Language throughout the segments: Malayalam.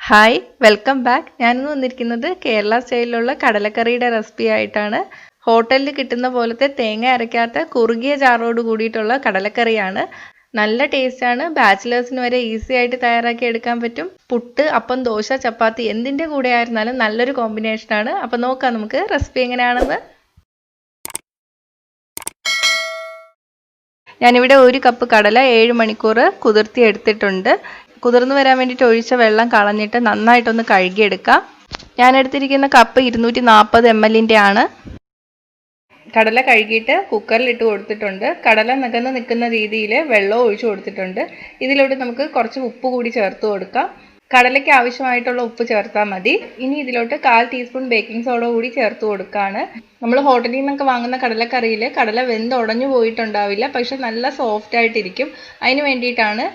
Hi welcome back. ഞാനിന്ന് വന്നിരിക്കുന്നത് കേരള സ്റ്റൈലിലുള്ള കടലക്കറിയുടെ റെസിപ്പി ആയിട്ടാണ്. ഹോട്ടലിൽ കിട്ടുന്ന പോലത്തെ തേങ്ങ അരയ്ക്കാത്ത കുറുകിയ ചാറോട് കൂടിയിട്ടുള്ള കടലക്കറിയാണ്. നല്ല ടേസ്റ്റാണ്. ബാച്ചിലേഴ്സിന് വരെ ഈസി ആയിട്ട് തയ്യാറാക്കി എടുക്കാൻ പറ്റും. പുട്ട്, അപ്പം, ദോശ, ചപ്പാത്തി എന്തിൻ്റെ കൂടെ ആയിരുന്നാലും നല്ലൊരു കോമ്പിനേഷനാണ്. അപ്പം നോക്കാം നമുക്ക് റെസിപ്പി എങ്ങനെയാണെന്ന്. ഞാനിവിടെ 1 കപ്പ് കടല 7 മണിക്കൂർ കുതിർത്തി എടുത്തിട്ടുണ്ട്. കുതിർന്നു വരാൻ വേണ്ടിയിട്ട് ഒഴിച്ച വെള്ളം കളഞ്ഞിട്ട് നന്നായിട്ടൊന്ന് കഴുകിയെടുക്കാം. ഞാൻ എടുത്തിരിക്കുന്ന കപ്പ് 240 ml ആണ്. കടല കഴുകിയിട്ട് കുക്കറിൽ ഇട്ട് കൊടുത്തിട്ടുണ്ട്. കടല നികന്ന് നിൽക്കുന്ന രീതിയിൽ വെള്ളം ഒഴിച്ചു കൊടുത്തിട്ടുണ്ട്. ഇതിലോട്ട് നമുക്ക് കുറച്ച് ഉപ്പ് കൂടി ചേർത്ത് കൊടുക്കാം. കടലയ്ക്ക് ആവശ്യമായിട്ടുള്ള ഉപ്പ് ചേർത്താൽ മതി. ഇനി ഇതിലോട്ട് 1/4 ടീസ്പൂൺ ബേക്കിംഗ് സോഡ കൂടി ചേർത്ത് കൊടുക്കുകയാണ്. നമ്മൾ ഹോട്ടലിൽ നിന്നൊക്കെ വാങ്ങുന്ന കടലക്കറിയിൽ കടല വെന്ത് ഉടഞ്ഞു പോയിട്ടുണ്ടാവില്ല, പക്ഷെ നല്ല സോഫ്റ്റ് ആയിട്ടിരിക്കും. അതിന് വേണ്ടിയിട്ടാണ്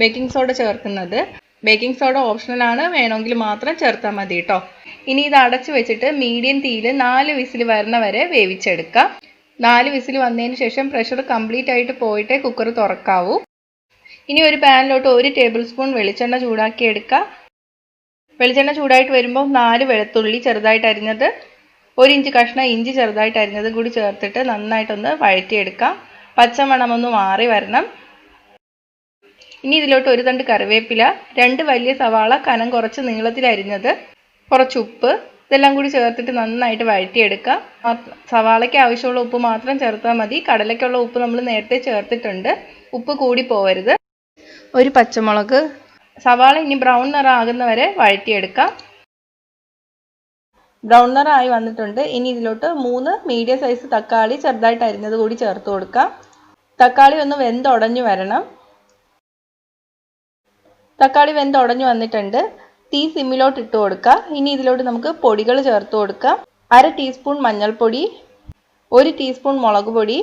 ബേക്കിംഗ് സോഡ ചേർക്കുന്നത്. ബേക്കിംഗ് സോഡ ഓപ്ഷണലാണ്, വേണമെങ്കിൽ മാത്രം ചേർത്താൽ മതി കേട്ടോ. ഇനി ഇത് അടച്ചു വെച്ചിട്ട് മീഡിയം തീയിൽ 4 വിസിൽ വരുന്ന വരെ വേവിച്ചെടുക്കാം. 4 വിസിൽ വന്നതിന് ശേഷം പ്രഷർ കംപ്ലീറ്റ് ആയിട്ട് പോയിട്ടേ കുക്കർ തുറക്കാവൂ. ഇനി ഒരു പാനിലോട്ട് 1 ടേബിൾ സ്പൂൺ വെളിച്ചെണ്ണ ചൂടാക്കി എടുക്കാം. വെളിച്ചെണ്ണ ചൂടായിട്ട് വരുമ്പോൾ 4 വെളുത്തുള്ളി ചെറുതായിട്ട് അരിഞ്ഞത്, 1 ഇഞ്ച് കഷ്ണം ഇഞ്ചി ചെറുതായിട്ട് അരിഞ്ഞത് കൂടി ചേർത്തിട്ട് നന്നായിട്ടൊന്ന് വഴറ്റിയെടുക്കാം. പച്ചമണമൊന്ന് മാറി വരണം. ഇനി ഇതിലോട്ട് 1 തണ്ട് കറിവേപ്പില, 2 വലിയ സവാള കനം കുറച്ച് നീളത്തിൽ അരിഞ്ഞത്, കുറച്ച് ഉപ്പ്, ഇതെല്ലാം കൂടി ചേർത്തിട്ട് നന്നായിട്ട് വഴറ്റിയെടുക്കാം. സവാളയ്ക്ക് ആവശ്യമുള്ള ഉപ്പ് മാത്രം ചേർത്താൽ മതി. കടലയ്ക്കുള്ള ഉപ്പ് നമ്മൾ നേരത്തെ ചേർത്തിട്ടുണ്ട്. ഉപ്പ് കൂടി പോവരുത്. 1 പച്ചമുളക്. സവാള ഇനി ബ്രൗൺ നിറം ആകുന്നവരെ വഴറ്റിയെടുക്കാം. ബ്രൗൺ നിറമായി വന്നിട്ടുണ്ട്. ഇനി ഇതിലോട്ട് 3 മീഡിയം സൈസ് തക്കാളി ചെറുതായിട്ട് അരിഞ്ഞത് കൂടി ചേർത്ത് കൊടുക്കാം. തക്കാളി ഒന്ന് വെന്തുടഞ്ഞു വരണം. തക്കാളി വെന്തുടഞ്ഞു വന്നിട്ടുണ്ട്. തീ സിമ്മിലോട്ട് ഇട്ട് കൊടുക്കുക. ഇനി ഇതിലോട്ട് നമുക്ക് പൊടികൾ ചേർത്ത് കൊടുക്കാം. 1/2 ടീസ്പൂൺ മഞ്ഞൾപ്പൊടി, 1 ടീസ്പൂൺ മുളക് പൊടി.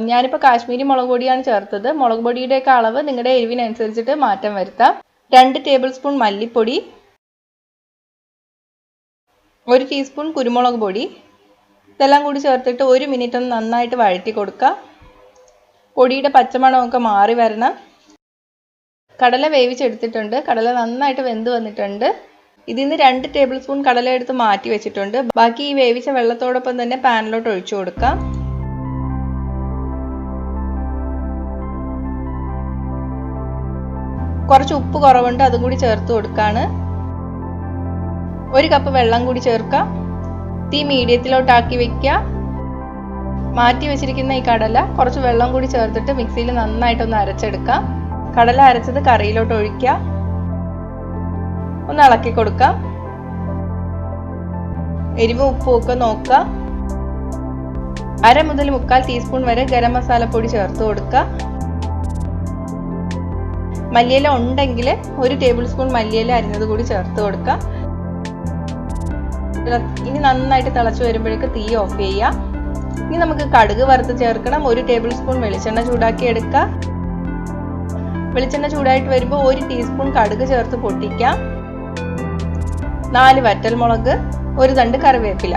ഞാനിപ്പോൾ കാശ്മീരി മുളക് പൊടിയാണ് ചേർത്തത്. മുളക് പൊടിയുടെയൊക്കെ അളവ് നിങ്ങളുടെ എരിവിനനുസരിച്ചിട്ട് മാറ്റം വരുത്താം. 2 ടേബിൾ സ്പൂൺ മല്ലിപ്പൊടി, 1 ടീസ്പൂൺ കുരുമുളക് പൊടി. ഇതെല്ലാം കൂടി ചേർത്തിട്ട് 1 മിനിറ്റ് ഒന്ന് നന്നായിട്ട് വഴറ്റി കൊടുക്കുക. പൊടിയുടെ പച്ചമണമൊക്കെ മാറി വരണം. കടല വേവിച്ചെടുത്തിട്ടുണ്ട്. കടല നന്നായിട്ട് വെന്ത് വന്നിട്ടുണ്ട്. ഇതിൽ നിന്ന് 2 ടേബിൾ സ്പൂൺ കടല എടുത്ത് മാറ്റി വെച്ചിട്ടുണ്ട്. ബാക്കി ഈ വേവിച്ച വെള്ളത്തോടൊപ്പം തന്നെ പാനിലോട്ട് ഒഴിച്ചു കൊടുക്കാം. കുറച്ച് ഉപ്പ് കുറവുണ്ട്, അതും കൂടി ചേർത്ത് കൊടുക്കാണ്. 1 കപ്പ് വെള്ളം കൂടി ചേർക്കാം. തീ മീഡിയത്തിലോട്ടാക്കി വെക്കുക. മാറ്റി വെച്ചിരിക്കുന്ന ഈ കടല കുറച്ച് വെള്ളം കൂടി ചേർത്തിട്ട് മിക്സിയിൽ നന്നായിട്ടൊന്ന് അരച്ചെടുക്കാം. കടല അരച്ചത് കറിയിലോട്ട് ഒഴിക്കുക. ഒന്ന് ഇളക്കി കൊടുക്കാം. എരിവും ഉപ്പും ഒക്കെ നോക്കുക. 1/2 മുതൽ 3/4 ടീസ്പൂൺ വരെ ഗരം മസാലപ്പൊടി ചേർത്ത് കൊടുക്കുക. മല്ലിയില ഉണ്ടെങ്കിൽ 1 ടേബിൾ സ്പൂൺ മല്ലിയില അരിഞ്ഞത് കൂടി ചേർത്ത് കൊടുക്കുക. ഇനി നന്നായിട്ട് തിളച്ച് വരുമ്പോഴേക്ക് തീ ഓഫ് ചെയ്യുക. ഇനി നമുക്ക് കടുക് വറുത്ത് ചേർക്കണം. 1 ടേബിൾ സ്പൂൺ വെളിച്ചെണ്ണ ചൂടാക്കി എടുക്കുക. വെളിച്ചെണ്ണ ചൂടായിട്ട് വരുമ്പോൾ 1 ടീസ്പൂൺ കടുക് ചേർത്ത് പൊട്ടിക്കാം. 4 വറ്റൽമുളക്, 1 തണ്ട് കറിവേപ്പില.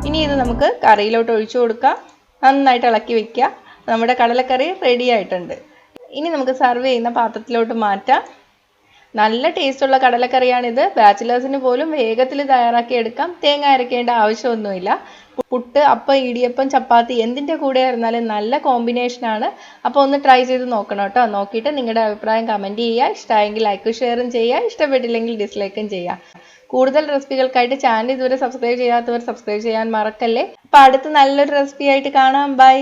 ഇനി ഇത് നമുക്ക് കറിയിലോട്ട് ഒഴിച്ചു കൊടുക്കാം. നന്നായിട്ട് ഇളക്കി വെക്കുക. നമ്മുടെ കടലക്കറി റെഡി ആയിട്ടുണ്ട്. ഇനി നമുക്ക് സർവ് ചെയ്യുന്ന പാത്രത്തിലോട്ട് മാറ്റാം. നല്ല ടേസ്റ്റുള്ള കടലക്കറിയാണിത്. ബാച്ചിലേഴ്സിന് പോലും വേഗത്തിൽ തയ്യാറാക്കി എടുക്കാം. തേങ്ങ അരയ്ക്കേണ്ട ആവശ്യമൊന്നുമില്ല. പുട്ട്, അപ്പം, ഇടിയപ്പം, ചപ്പാത്തി എന്തിൻ്റെ കൂടെ ആയിരുന്നാലും നല്ല കോമ്പിനേഷനാണ്. അപ്പോൾ ഒന്ന് ട്രൈ ചെയ്ത് നോക്കണം കേട്ടോ. നോക്കിയിട്ട് നിങ്ങളുടെ അഭിപ്രായം കമൻറ്റ് ചെയ്യുക. ഇഷ്ടമായെങ്കിൽ ലൈക്കും ഷെയറും ചെയ്യുക. ഇഷ്ടപ്പെട്ടില്ലെങ്കിൽ ഡിസ്ലൈക്കും ചെയ്യുക. കൂടുതൽ റെസിപ്പികൾക്കായിട്ട് ചാനൽ ഇതുവരെ സബ്സ്ക്രൈബ് ചെയ്യാത്തവർ സബ്സ്ക്രൈബ് ചെയ്യാൻ മറക്കല്ലേ. അപ്പോൾ അടുത്ത നല്ലൊരു റെസിപ്പി ആയിട്ട് കാണാം. ബൈ.